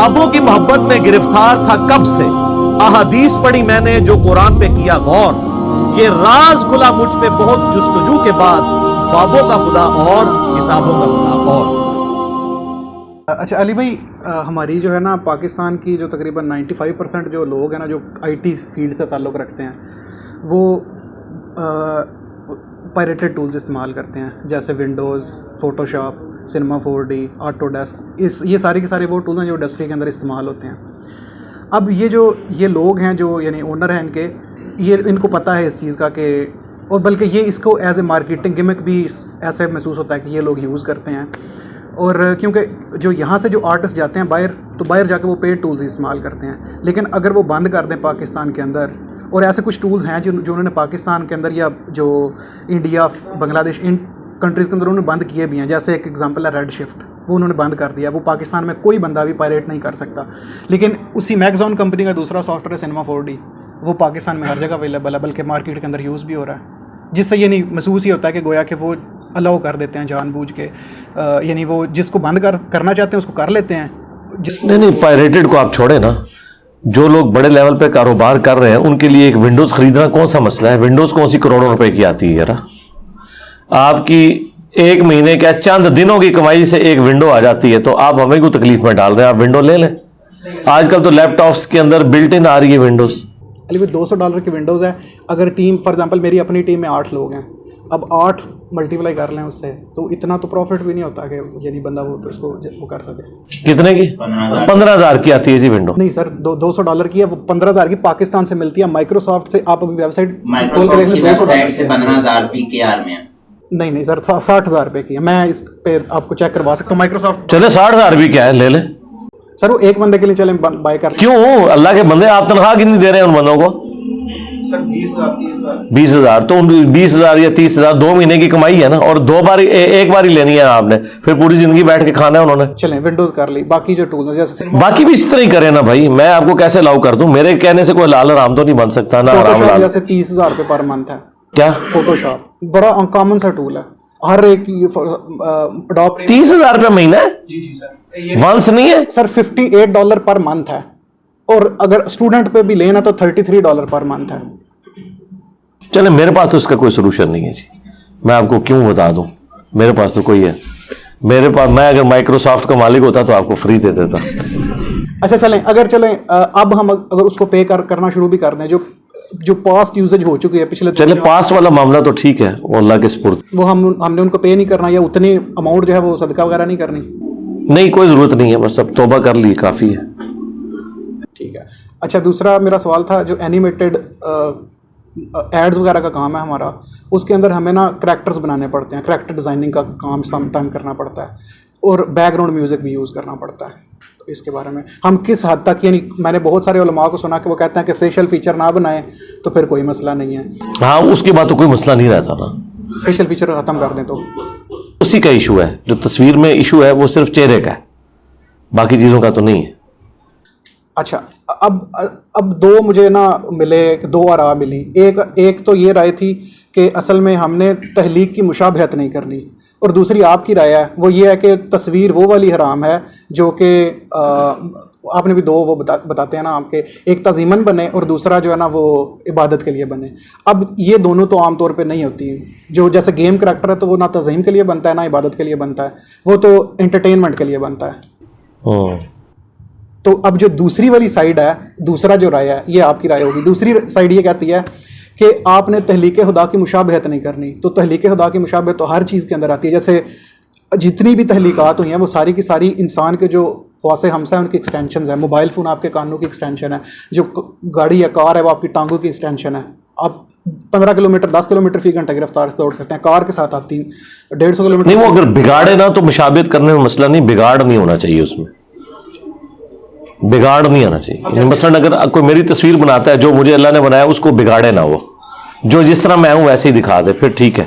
ख्वाबों की मोहब्बत में गिरफ्तार था कब से, अहादीस पढ़ी मैंने जो कुरान पे किया गौर, ये राज खुला मुझ पे बहुत जुस्तजू के बाद, ख्वाबों का खुदा और किताबों का खुदा और। अच्छा अली भाई, हमारी जो है ना पाकिस्तान की जो तकरीबन 95% जो लोग हैं ना जो आईटी फील्ड से ताल्लुक़ रखते हैं, वो पायरेटेड टूल्स इस्तेमाल करते हैं, जैसे Windows, Photoshop, cinema 4D, Autodesk, ये सारे के सारे वो टूल्स हैं जो इंडस्ट्री के अंदर इस्तेमाल होते हैं। अब ये लोग हैं जो यानी ओनर हैं इनके, ये इनको पता है इस चीज़ का कि, और बल्कि ये इसको एज ए मार्केटिंग गिमिक भी ऐसे महसूस होता है कि ये लोग यूज़ करते हैं। और क्योंकि जो यहाँ से जो आर्टिस्ट जाते हैं बाहर, तो बाहर जाके वो पेड टूल्स इस्तेमाल करते हैं, लेकिन अगर वो बंद कर दें पाकिस्तान के अंदर, और ऐसे कुछ टूल्स हैं जो उन्होंने पाकिस्तान के अंदर या जो इंडिया, बांग्लादेश, इन कंट्रीज़ के अंदर उन्होंने बंद किए भी हैं। जैसे एक एग्जांपल है रेड शिफ्ट, वो उन्होंने बंद कर दिया, वो पाकिस्तान में कोई बंदा भी पायरेट नहीं कर सकता। लेकिन उसी मैगज़ॉन कंपनी का दूसरा सॉफ्टवेयर सिनेमा 4D, वो पाकिस्तान में हर जगह अवेलेबल है, बल्कि मार्केट के अंदर यूज़ भी हो रहा है, जिससे ये नहीं महसूस ही होता है कि गोया कि वो अलाउ कर देते हैं जानबूझ के, यानी वो जिसको बंद करना चाहते हैं उसको कर लेते हैं। नहीं, पायरेटेड को आप छोड़े ना, जो लोग बड़े लेवल पे कारोबार कर रहे हैं उनके लिए एक विंडोज़ खरीदना कौन सा मसला है? विंडोज़ कौन सी करोड़ों रुपए की आती है यार? आपकी एक महीने क्या चंद दिनों की कमाई से एक विंडो आ जाती है, तो आप हमें को तकलीफ में डाल रहे हैं। आप विंडो ले लें, आजकल तो लैपटॉप्स के अंदर बिल्ट इन आ रही है विंडोज़। अली $200 की विंडोज़ है, अगर टीम फॉर एग्जांपल मेरी अपनी टीम में 8 लोग हैं, अब 8 मल्टीप्लाई कर लें उससे, तो इतना तो प्रॉफिट भी नहीं होता कि यानी बंदा वो कर सके। कितने की? 15,000 की आती है जी विंडो। नहीं सर, $200 की है, वो 15,000 की पाकिस्तान से मिलती है। माइक्रोसॉफ्ट से आप अभी वेबसाइट खोल के देख लें, वेबसाइट से 15,000 PKR में है। नहीं सर, 60,000 रुपये की है। मैं इस पे आपको चेक करवा सकता हूँ। माइक्रोसॉफ्ट चले 60,000 भी क्या है, ले लें सर, वो एक बंदे के लिए चले बाय कर। क्यों? अल्लाह के बंदे, आप तनख्वाह कितनी दे रहे हैं उन बंदों को? सर 20,000 20,000 तो 20,000 या 30,000 2 महीने की कमाई है ना, और एक बार ही लेनी है आपने, फिर पूरी जिंदगी बैठ के खाना है उन्होंने। चलें विंडोज कर ली, बाकी जो टूल्स जैसे बाकी भी इस तरह ही करें ना भाई। मैं आपको कैसे अलाउ कर दूं? मेरे कहने से कोई लाल आराम तो नहीं बन सकता ना। आराम लाल जैसे 30,000 रुपये पर मंथ है। क्या? फोटोशॉप बड़ा अनकॉमन सा टूल है, हर एक अडॉप्ट। 30,000 रुपये महीना है? जी सर, वंस नहीं है सर, $58 पर मंथ है, और अगर स्टूडेंट पे भी लेना तो $33 पर मंथ है। चले, मेरे पास तो इसका कोई सोल्यूशन नहीं है जी, मैं आपको क्यों बता दूं। मेरे पास तो कोई है, मेरे पास, मैं अगर माइक्रोसॉफ्ट का मालिक होता तो आपको फ्री दे देता। अच्छा चलें, अब हम अगर उसको पे करना शुरू भी कर दें, जो पास्ट यूजेज हो चुकी है पिछले, चले पास्ट वाला मामला तो ठीक है, वो अल्लाह के सुपुर्द, वो हमने उनको पे नहीं करना, या उतनी अमाउंट जो है वो सदका वगैरह नहीं करनी। नहीं, कोई ज़रूरत नहीं है, बस अब तौबा कर ली काफ़ी है। ठीक है। अच्छा, दूसरा मेरा सवाल था, जो एनिमेटेड एड्स वगैरह का काम है हमारा, उसके अंदर हमें ना करैक्टर्स बनाने पड़ते हैं, करैक्टर डिज़ाइनिंग का काम सम टाइम करना पड़ता है, और बैकग्राउंड म्यूज़िक भी यूज़ करना पड़ता है। तो इसके बारे में हम किस हद तक, यानी मैंने बहुत सारे उलमा को सुना कि वो कहते हैं कि फेशियल फीचर ना बनाएं तो फिर कोई मसला नहीं है। हाँ, उसके बाद तो कोई मसला नहीं रहता ना, फेशियल फीचर ख़त्म कर दें तो उसी का इशू है। जो तस्वीर में इशू है वो सिर्फ चेहरे का है, बाकी चीज़ों का तो नहीं है। अच्छा, अब दो मुझे ना मिले, दो आरा मिली। एक तो ये राय थी कि असल में हमने तहलीक की मुशाबहत नहीं करनी, और दूसरी आपकी राय है, वो ये है कि तस्वीर वो वाली हराम है जो कि आपने भी दो वो बताते हैं ना आपके, एक तज़ीमन बने और दूसरा जो है ना वो इबादत के लिए बने। अब ये दोनों तो आम तौर पे नहीं होती। जो जैसे गेम करैक्टर है तो वो ना तज़ीम के लिए बनता है ना इबादत के लिए बनता है, वो तो एंटरटेनमेंट के लिए बनता है। तो अब जो दूसरी वाली साइड है, दूसरा जो राय है, ये आपकी राय होगी। दूसरी साइड ये कहती है कि आपने तहलीक खुदा की मुशाबहत नहीं करनी। तो तहलीक खुदा की मुशाबहत तो हर चीज़ के अंदर आती है। जैसे जितनी भी तहलीकात हुई हैं वो सारी की सारी इंसान के जो ख्वासे हमसा है उनकी एक्सटेंशन है। मोबाइल फ़ोन आपके कानों की एक्सटेंशन है, जो गाड़ी या कार है वो आपकी टांगों की एक्सटेंशन है। आप 15 किलोमीटर 10 किलोमीटर फी घंटा की रफ्तार से दौड़ सकते हैं, कार के साथ आप 150 किलोमीटर। नहीं, वो अगर बिगाड़े ना तो मुशाबहत करने में मसला नहीं, बिगाड़ नहीं होना चाहिए, उसमें बिगाड़ नहीं आना चाहिए। मसलन अगर कोई मेरी तस्वीर बनाता है, जो मुझे अल्लाह ने बनाया उसको बिगाड़े ना, वो जो जिस तरह मैं हूं वैसे ही दिखा दे, फिर ठीक है।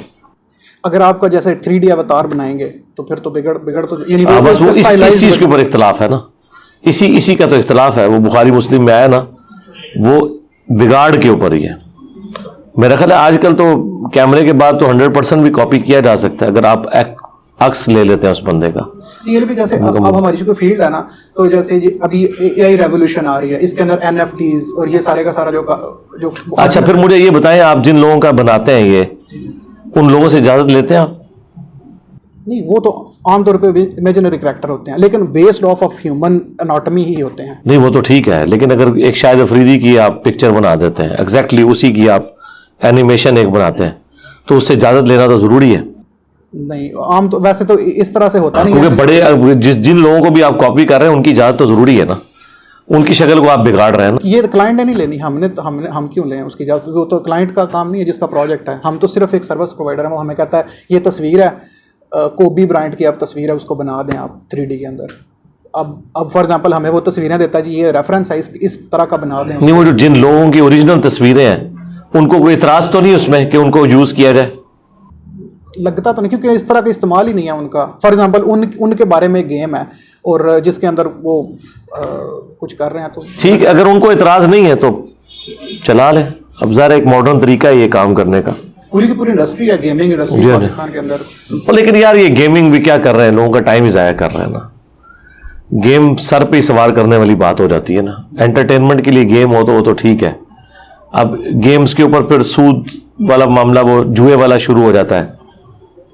अगर आपका जैसे 3D अवतार बनाएंगे तो फिर तो बिगड़ तो यानी बस वो इस चीज के ऊपर इख्तलाफ है ना, इसी का तो इख्तलाफ है। वो बुखारी मुस्लिम में आया ना, वो बिगाड़ के ऊपर ही है। मेरा ख्याल है आजकल तो कैमरे के बाद तो 100% भी कॉपी किया जा सकता है। अगर आप अक्स ले लेते हैं उस बंदे का। रियल भी जैसे अब हमारी जो फील्ड है ना, तो जैसे अभी एआई रेवोल्यूशन आ रही है, इसके अंदर एनएफटीज और ये सारे का सारा जो अच्छा, फिर मुझे ये बताएं, आप जिन लोगों का बनाते हैं ये, उन लोगों से इजाजत लेते हैं आप? नहीं, वो तो आमतौर पे इमेजिनरी कैरेक्टर होते हैं, लेकिन बेस्ड ऑफ ह्यूमन एनाटॉमी ही होते हैं। नहीं वो तो ठीक है, लेकिन अगर एक शाहिद अफरीदी की आप पिक्चर बना देते हैं, एग्जैक्टली उसी की आप एनिमेशन एक बनाते हैं, तो उससे इजाजत लेना तो जरूरी है। नहीं, आम तो वैसे तो इस तरह से होता नहीं क्योंकि है। बड़े जिन लोगों को भी आप कॉपी कर रहे हैं उनकी इजाजत तो जरूरी है ना, उनकी शक्ल को आप बिगाड़ रहे हैं ना। ये क्लाइंट ने नहीं लेनी, हम क्यों लें उसकी इजाजत? वो तो क्लाइंट का काम नहीं है जिसका प्रोजेक्ट है। हम तो सिर्फ एक सर्विस प्रोवाइडर है, वो हमें कहता है ये तस्वीर है, कोबी ब्रायंट की अब तस्वीर है, उसको बना दें आप 3D के अंदर। अब फॉर एग्जांपल हमें वो तस्वीरें देता है जी, ये रेफरेंस है, इस तरह का बना दें। नहीं, वो जो जिन लोगों की ओरिजिनल तस्वीरें हैं उनको कोई इतराज तो नहीं उसमें कि उनको यूज किया जाए? लगता तो नहीं, क्योंकि इस तरह का इस्तेमाल ही नहीं है उनका। फॉर एग्जांपल उनके बारे में एक गेम है और जिसके अंदर वो कुछ कर रहे हैं, तो ठीक है, अगर उनको इतराज नहीं है तो चला लें। अब ज़रा एक मॉडर्न तरीका है ये काम करने का। पूरी की पूरी इंडस्ट्री है, गेमिंग इंडस्ट्री पाकिस्तान के अंदर। और लेकिन यार ये गेमिंग भी क्या कर रहे हैं, लोगों का टाइम ही ज़ाया कर रहे हैं ना। गेम सर पे ही सवार करने वाली बात हो जाती है ना। एंटरटेनमेंट के लिए गेम हो तो वो तो ठीक है, अब गेम्स के ऊपर फिर सूद वाला मामला, वो जुए वाला शुरू हो जाता है,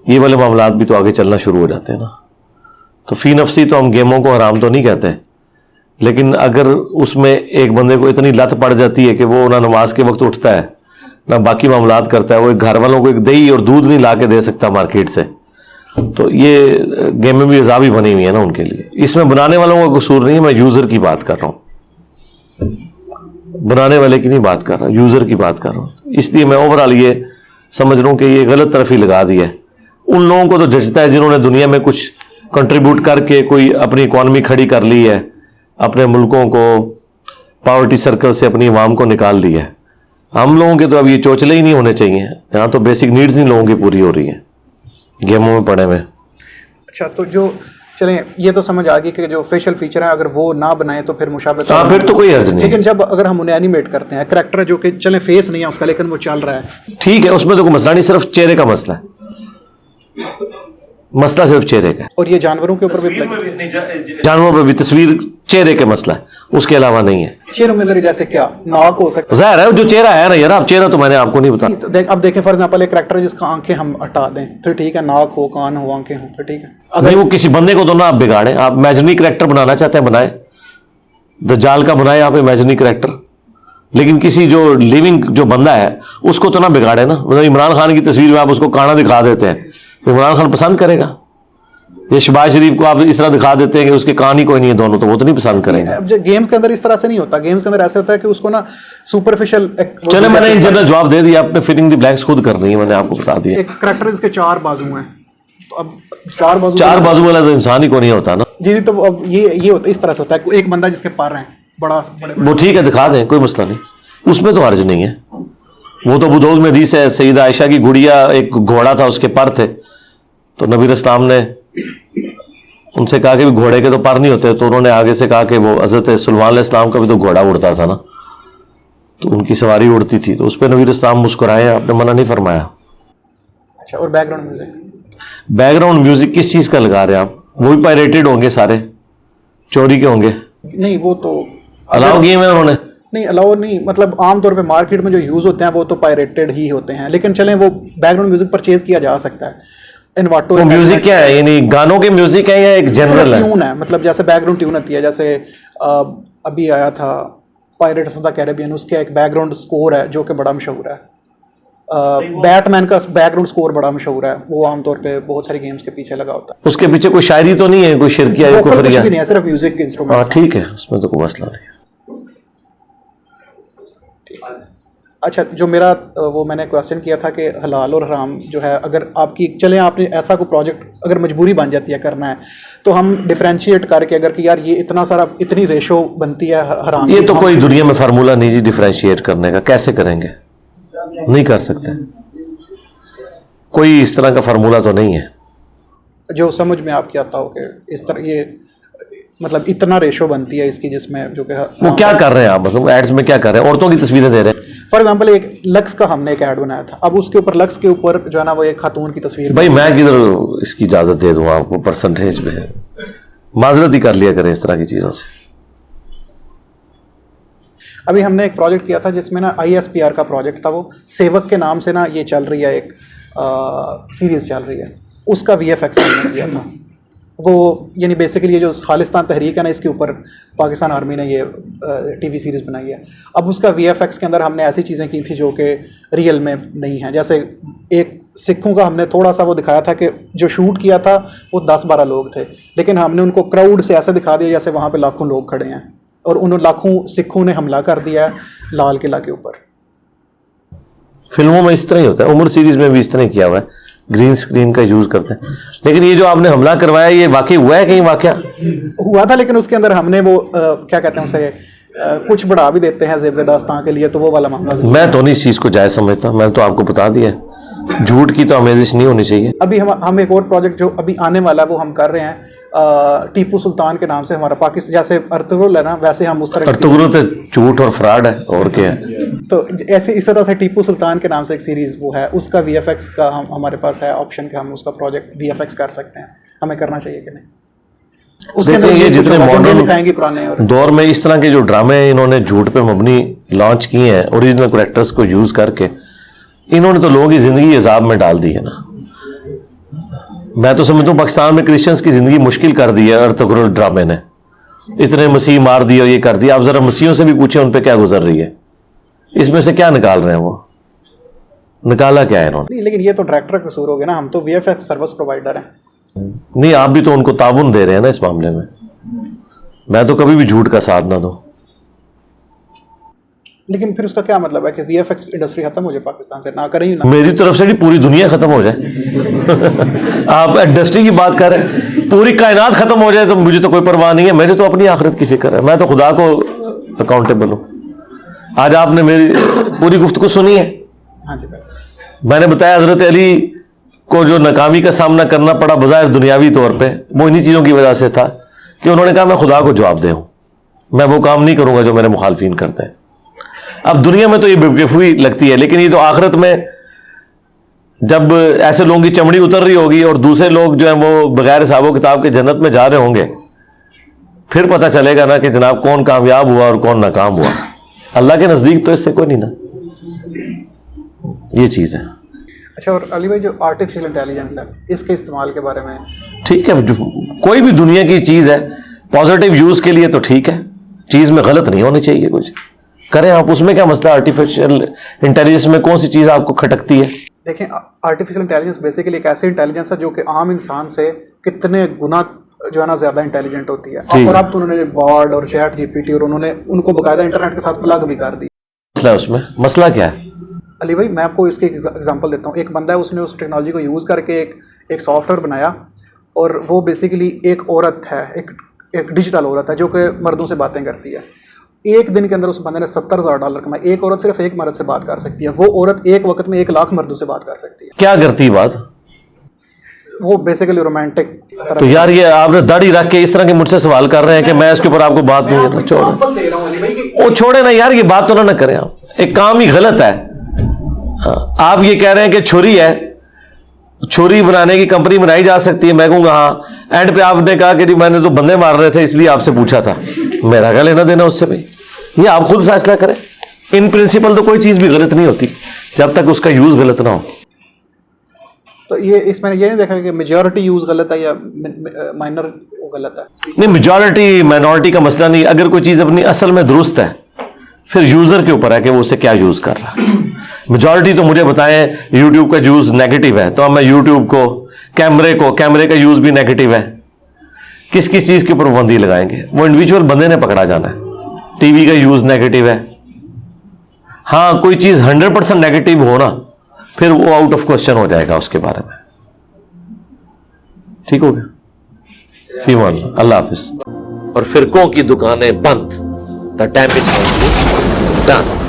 ये वाले मामलात भी तो आगे चलना शुरू हो जाते हैं ना। तो फी नफसी तो हम गेमों को हराम तो नहीं कहते, लेकिन अगर उसमें एक बंदे को इतनी लत पड़ जाती है कि वो ना नमाज के वक्त उठता है ना बाकी मामलात करता है, वो घर वालों को एक दही और दूध नहीं ला के दे सकता मार्केट से, तो ये गेमें भी अजाब ही बनी हुई है ना उनके लिए। इसमें बनाने वालों का कसूर नहीं है, मैं यूज़र की बात कर रहा हूँ, बनाने वाले की नहीं बात कर रहा, यूज़र की बात कर रहा हूँ। इसलिए मैं ओवरऑल ये समझ रहा हूँ कि ये गलत तरफ ही लगा दिया है। उन लोगों को तो जचता है जिन्होंने दुनिया में कुछ कंट्रीब्यूट करके कोई अपनी इकॉनमी खड़ी कर ली है, अपने मुल्कों को पॉवर्टी सर्कल से अपनी आवाम को निकाल दिया है। हम लोगों के तो अब ये चोचले ही नहीं होने चाहिए। यहाँ तो बेसिक नीड्स नहीं लोगों की पूरी हो रही है गेमों में पड़े हुए। अच्छा, तो जो चलें, ये तो समझ आ गई कि जो फेशियल फीचर है अगर वो ना बनाए तो फिर मुशाबहत, हाँ फिर तो कोई अर्ज नहीं। लेकिन जब अगर हम उन्हें एनिमेट करते हैं, कैरेक्टर जो कि चले फेस नहीं है उसका लेकिन वो चल रहा है, ठीक है, उसमें तो कोई मसला नहीं, सिर्फ चेहरे का मसला है, मसला सिर्फ चेहरे का है। और ये जानवरों के ऊपर भी जानवरों पर भी तस्वीर चेहरे के मसला है, उसके अलावा नहीं है। चेहरों में अंदर जैसे क्या नाक हो सकता जाहिर है जो चेहरा है ना यार, अब चेहरा तो मैंने आपको नहीं बताया। है। अब देखें फॉर एग्जांपल एक कैरेक्टर है जिसका आंखें हम हटा दें, फिर ठीक है, नाक हो, कान हो, आंखें हो, फिर ठीक है। नहीं, वो किसी बंदे को तो ना आप बिगाड़े। आप इमेजिनरी कैरेक्टर बनाना चाहते हैं बनाए, दज्जाल का बनाए आप इमेजिनरी कैरेक्टर, लेकिन किसी जो लिविंग जो बंदा है उसको तो ना बिगाड़े ना। मतलब इमरान खान की तस्वीर में आप उसको काना दिखा देते हैं तो इमरान खान पसंद करेगा? ये शहबाज शरीफ को आप इस तरह दिखा देते हैं कि उसके कान ही कोई नहीं है दोनों, तो वो तो नहीं पसंद करेंगे। अब गेम्स के अंदर इस तरह से नहीं होता, गेम्स के अंदर ऐसे होता है कि उसको ना सुपरफिशियल। चले, मैंने इन जनरल जवाब दे दिया, आपने फिलिंग द ब्लैंक्स खुद करनी है, मैंने आपको बता दिया। एक करैक्टर जिसके 4 बाजू हैं, तो अब 4 बाजू वाला तो इंसान ही को नहीं होता ना जी। तो अब ये होता इस तरह से होता है, एक बंदा जिसके पर हैं बड़े वो ठीक है, दिखा दें, कोई मसला नहीं, उसमें तो हर्ज नहीं है। वो तो बुदौद में हदीस है, सईदा आयशा की गुड़िया एक घोड़ा था, उसके पर थे, तो नबी इस्लाम ने उनसे कहा कि घोड़े के तो पर नहीं होते, तो उन्होंने आगे से कहा कि वो हजरत सुलेमान इस्लाम का भी तो घोड़ा उड़ता था ना, तो उनकी सवारी उड़ती थी, तो उस पर नबी इस्लाम मुस्कुराए, आपने मना नहीं फरमाया। अच्छा, और बैकग्राउंड म्यूजिक? बैकग्राउंड म्यूजिक किस चीज का लगा रहे हैं आप? वो भी पायरेटेड होंगे, सारे चोरी के होंगे? नहीं, वो तो अलाउ किए हैं उन्होंने? नहीं, अलाउ नहीं, मतलब आमतौर पे मार्केट में जो यूज होते हैं वो तो पायरेटेड ही होते हैं, लेकिन चलें वो बैकग्राउंड म्यूजिक परचेज किया जा सकता है। इन्वाटो म्यूजिक क्या है, यानी गानों के म्यूजिक है या एक जनरल है? ट्यून है, मतलब जैसे बैकग्राउंड ट्यून होती है, जैसे अभी आया था पायरेट्स ऑफ द कैरेबियन, उसके एक बैकग्राउंड स्कोर है जो कि बड़ा मशहूर है। बैटमैन का बैकग्राउंड स्कोर बड़ा मशहूर है, वो आमतौर पे बहुत सारी गेम्स के पीछे लगा होता है। उसके पीछे कोई शायरी तो नहीं है, कोई शिरकिया या कुफरिया? नहीं है, सिर्फ म्यूजिक के इंस्ट्रूमेंट। ठीक है, उसमें तो कोई मसला नहीं। अच्छा, जो मेरा वो मैंने क्वेश्चन किया था कि हलाल और हराम जो है, अगर आपकी चलें आपने ऐसा कोई प्रोजेक्ट अगर मजबूरी बन जाती है करना है, तो हम डिफरेंशिएट करके अगर कि यार ये इतना सारा इतनी रेशो बनती है हराम, ये तो कोई दुनिया में फार्मूला नहीं जी डिफरेंशिएट करने का, कैसे करेंगे? नहीं कर सकते, कोई इस तरह का फार्मूला तो नहीं है जो समझ में आपकी आता हो कि इस तरह मतलब इतना रेशो बनती है इसकी जिसमें जो कि वो क्या कर रहे हैं आप, मतलब एड्स में क्या कर रहे हैं? औरतों की तस्वीरें दे रहे हैं। फॉर एग्जांपल एक लक्स का हमने एक ऐड बनाया था, अब उसके ऊपर लक्स के ऊपर जो है ना वो एक खातून की तस्वीर। भाई मैं किधर इसकी इजाजत दे दूं आपको परसेंटेज पे? माजरत ही कर लिया करें इस तरह की चीजों से। अभी हमने एक प्रोजेक्ट किया था जिसमें ना ISPR का प्रोजेक्ट था, वो सेवक के नाम से ना ये चल रही है, एक सीरीज चल रही है, उसका VFX हमने किया था। वो यानी बेसिकली ये जो खालिस्तान तहरीक है ना, इसके ऊपर पाकिस्तान आर्मी ने ये TV सीरीज़ बनाई है। अब उसका VFX के अंदर हमने ऐसी चीज़ें की थी जो कि रियल में नहीं हैं। जैसे एक सिखों का हमने थोड़ा सा वो दिखाया था कि जो शूट किया था वो 10-12 लोग थे, लेकिन हमने उनको क्राउड से ऐसे दिखा दिया जैसे वहाँ पे लाखों लोग खड़े हैं, और उन लाखों सिखों ने हमला कर दिया है लाल किला के ऊपर। फिल्मों में इस तरह ही होता है, उमर सीरीज में भी इस तरह किया हुआ है, ग्रीन स्क्रीन का यूज करते हैं। लेकिन ये जो आपने हमला करवाया ये वाकई हुआ है? कहीं वाकया हुआ था, लेकिन उसके अंदर हमने वो क्या कहते हैं उसे, कुछ बढ़ा भी देते हैं ज़ेब दास्तां के लिए, तो वो वाला मामला। मैं तो नहीं इस चीज को जायज समझता, मैंने तो आपको बता दिया, झूठ की तो आमेजिश नहीं होनी चाहिए। अभी हम एक और प्रोजेक्ट जो अभी आने वाला है वो हम कर रहे हैं, टीपू सुल्तान के नाम से हमारा पाकिस्तान, जैसे अर्तुगरुल है ना वैसे हम उस तरह अर्तुगरुल तो झूठ और फ्रॉड है, और क्या है। तो ऐसे इस तरह से टीपू सुल्तान के नाम से एक सीरीज वो है, उसका VFX का हमारे पास है ऑप्शन कि हम उसका प्रोजेक्ट VFX कर सकते हैं। हमें करना चाहिए कि नहीं? उसके अंदर ये जितने मॉडर्न दिखाएंगे पुराने और दौर में इस तरह के जो ड्रामे इन्होंने झूठ पे मबनी लॉन्च किए हैं, ओरिजिनल कैरेक्टर्स को यूज करके, इन्होंने तो लोगों की जिंदगी अजाब में डाल दी है ना। मैं तो समझता हूँ पाकिस्तान में क्रिश्चियंस की जिंदगी मुश्किल कर दी है अर्तुगरुल ड्रामे ने। इतने मसीह मार दिए और ये कर दिया। आप जरा मसीहों से भी पूछे उन पे क्या गुजर रही है, इसमें से क्या निकाल रहे हैं, वो निकाला क्या है इन्होंने? नहीं, लेकिन ये तो डायरेक्टर का कसूर हो गया ना, हम तो VFX सर्विस प्रोवाइडर हैं। नहीं, आप भी तो उनको ताउन दे रहे हैं ना इस मामले में। मैं तो कभी भी झूठ का साथ ना दूं। लेकिन फिर उसका क्या मतलब है कि VFX इंडस्ट्री खत्म हो जाए पाकिस्तान से? ना करें ही ना। मेरी तरफ से भी पूरी दुनिया खत्म हो जाए। आप इंडस्ट्री की बात कर रहे हैं, पूरी कायनात खत्म हो जाए तो मुझे तो कोई परवाह नहीं है, मेरी तो अपनी आखिरत की फिक्र है। मैं तो खुदा को अकाउंटेबल हूं। आज आपने मेरी पूरी गुफ्तगू सुनी है। हाँ जी भाई, मैंने बताया हजरत अली को जो नाकामी का सामना करना पड़ा बज़ाहिर दुनियावी तौर पे, वो इन्हीं चीज़ों की वजह से था कि उन्होंने कहा मैं खुदा को जवाब दे हूं, मैं वो काम नहीं करूंगा जो मेरे मुखालफिन करते हैं। अब दुनिया में तो ये बेवकूफ़ी लगती है, लेकिन ये तो आखिरत में जब ऐसे लोगों की चमड़ी उतर रही होगी और दूसरे लोग जो है वो बगैर हिसाबो किताब के जन्नत में जा रहे होंगे, फिर पता चलेगा ना कि जनाब कौन कामयाब हुआ और कौन नाकाम हुआ। अल्लाह के नज़दीक तो इससे कोई नहीं ना, ये चीज़ है। अच्छा, और अली भाई जो आर्टिफिशियल इंटेलिजेंस है इसके इस्तेमाल के बारे में? ठीक है, कोई भी दुनिया की चीज़ है पॉजिटिव यूज़ के लिए तो ठीक है, चीज़ में गलत नहीं होनी चाहिए, कुछ करें आप, उसमें क्या मसला? आर्टिफिशियल इंटेलिजेंस में कौन सी चीज़ आपको खटकती है? देखें, आर्टिफिशियल इंटेलिजेंस बेसिकली एक ऐसी इंटेलिजेंस है जो कि आम इंसान से कितने गुना जो है ना ज़्यादा इंटेलिजेंट होती है। और अब तो उन्होंने बॉर्ड और ChatGPT और उन्होंने उनको बाकायदा इंटरनेट के साथ प्लग भी कर दी। मसला उसमें मसला क्या है? अली भाई मैं आपको इसके एग्जांपल देता हूँ। एक बंदा है, उसने उस टेक्नोलॉजी को यूज़ करके एक सॉफ्टवेयर बनाया, और वो बेसिकली एक औरत है, एक डिजिटल औरत है जो कि मर्दों से बातें करती है। एक दिन के अंदर उस बंदे ने $70,000 कमाए। एक औरत सिर्फ एक मर्द से बात कर सकती है, वो औरत एक वक्त में 1 लाख मर्दों से बात कर सकती है। क्या करती बात? वो बेसिकली रोमांटिक। तो यार ये आपने दाढ़ी रख के इस तरह के मुझसे सवाल कर रहे हैं कि मैं इसके ऊपर आपको बात दूंगा? छोड़ो, वो छोड़े ना यार, ये बात तो ना करें आप, एक काम ही गलत है। आप ये कह रहे हैं कि छुरी है, छुरी बनाने की कंपनी बनाई जा सकती है, मैं कहूँगा हाँ। एंड पे आपने कहा कि जी मैंने तो बंदे मार रहे थे इसलिए आपसे पूछा था, मेरा क्या लेना देना उससे भाई? ये आप खुद फैसला करें। इन प्रिंसिपल तो कोई चीज़ भी गलत नहीं होती जब तक उसका यूज़ गलत ना हो। तो ये इसमें ये नहीं देखा कि मेजॉरिटी यूज़ गलत है या माइनर गलत है? नहीं, मेजॉरिटी माइनॉरिटी का मसला नहीं। अगर कोई चीज़ अपनी असल में दुरुस्त है फिर यूज़र के ऊपर है कि वो उसे क्या यूज़ कर रहा है। मेजॉरिटी तो मुझे बताएं यूट्यूब का यूज़ नेगेटिव है, तो अब मैं यूट्यूब को कैमरे का यूज़ भी नेगेटिव है, किस किस चीज़ के ऊपर पाबंदी लगाएंगे? वो इंडिविजुअल बंदे ने पकड़ा जाना है। टीवी का यूज़ नेगेटिव है, हाँ कोई चीज़ 100% नेगेटिव हो ना, फिर वो आउट ऑफ क्वेश्चन हो जाएगा उसके बारे में। ठीक हो गया? फीमान, अल्लाह हाफिज। और फिरकों की दुकानें बंद, द डैमेज डन।